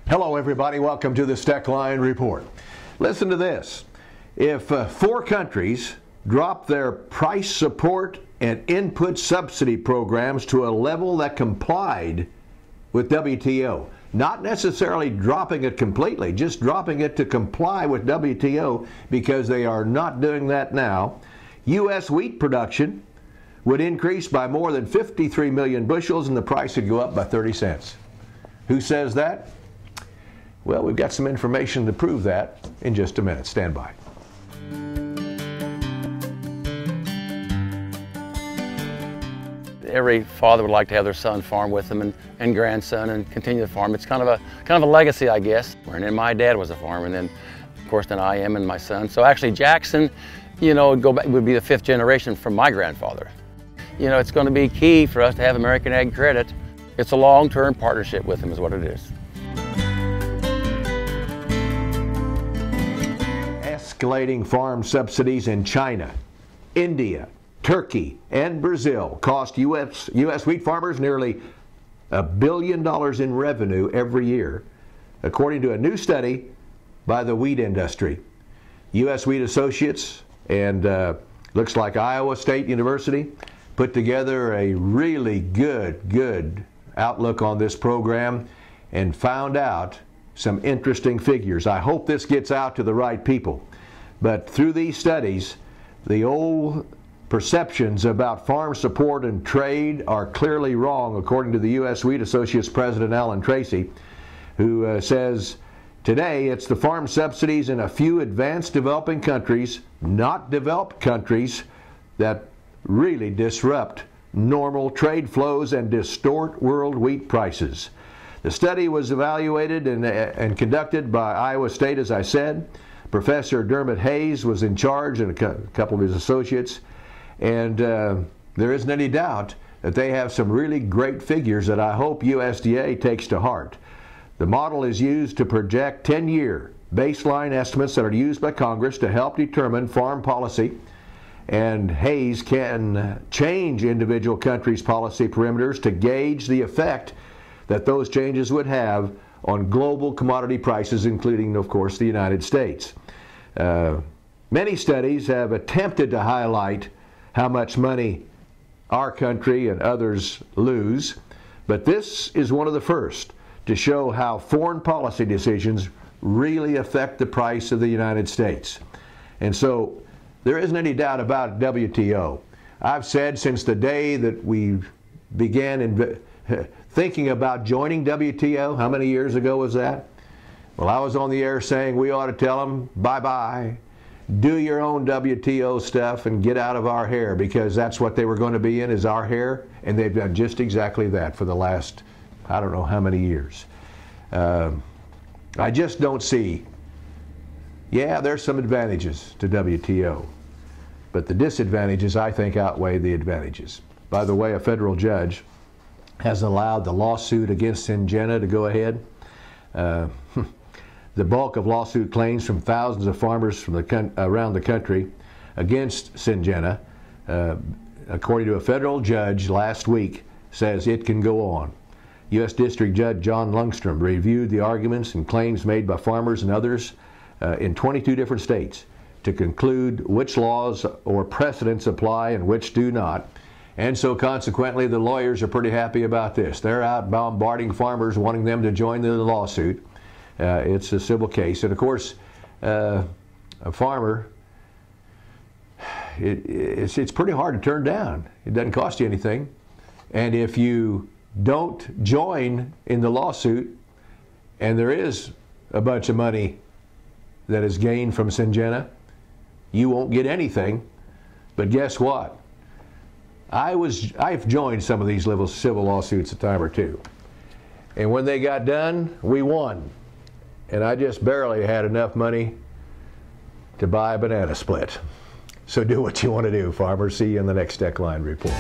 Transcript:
Hello everybody, welcome to the Steckline Report. Listen to this. If 4 countries drop their price support and input subsidy programs to a level that complied with WTO, not necessarily dropping it completely, just dropping it to comply with WTO, because they are not doing that now, U.S. wheat production would increase by more than 53 million bushels and the price would go up by 30 cents. Who says that? Well, we've got some information to prove that in just a minute. Stand by. Every father would like to have their son farm with them and grandson and continue to farm. It's kind of a legacy, I guess. And then my dad was a farmer, and then of course then I am and my son. So actually Jackson, would be the 5th generation from my grandfather. It's going to be key for us to have American Ag Credit. It's a long-term partnership with him is what it is. Escalating farm subsidies in China, India, Turkey, and Brazil cost U.S. wheat farmers nearly $1 billion in revenue every year, according to a new study by the wheat industry. U.S. Wheat Associates and looks like Iowa State University put together a really good outlook on this program and found out some interesting figures. I hope this gets out to the right people. But through these studies, the old perceptions about farm support and trade are clearly wrong, according to the U.S. Wheat Associates President Alan Tracy, who says, today it's the farm subsidies in a few advanced developing countries, not developed countries, that really disrupt normal trade flows and distort world wheat prices. The study was evaluated and conducted by Iowa State, as I said. Professor Dermot Hayes was in charge, and a couple of his associates, and there isn't any doubt that they have some really great figures that I hope USDA takes to heart. The model is used to project 10-year baseline estimates that are used by Congress to help determine farm policy, and Hayes can change individual countries' policy parameters to gauge the effect that those changes would have on global commodity prices, including, of course, the United States. Many studies have attempted to highlight how much money our country and others lose, but this is one of the first to show how foreign policy decisions really affect the price of the United States. And so there isn't any doubt about WTO. I've said since the day that we began thinking about joining WTO, how many years ago was that? Well, I was on the air saying we ought to tell them, bye-bye, do your own WTO stuff and get out of our hair, because that's what they were going to be in, is our hair, and they've done just exactly that for the last, I don't know how many years. I just don't see, yeah, there's some advantages to WTO, but the disadvantages, I think, outweigh the advantages. By the way, a federal judge has allowed the lawsuit against Syngenta to go ahead. The bulk of lawsuit claims from thousands of farmers from around the country against Syngenta, according to a federal judge last week, says it can go on. U.S. District Judge John Lungstrom reviewed the arguments and claims made by farmers and others in 22 different states to conclude which laws or precedents apply and which do not. And so consequently, the lawyers are pretty happy about this. They're out bombarding farmers, wanting them to join the lawsuit. It's a civil case. And of course, a farmer, it's pretty hard to turn down. It doesn't cost you anything. And if you don't join in the lawsuit, and there is a bunch of money that is gained from Syngenta, you won't get anything. But guess what? I've joined some of these little civil lawsuits a time or two. And when they got done, we won. And I just barely had enough money to buy a banana split. So do what you want to do, farmers. See you in the next Steckline Report.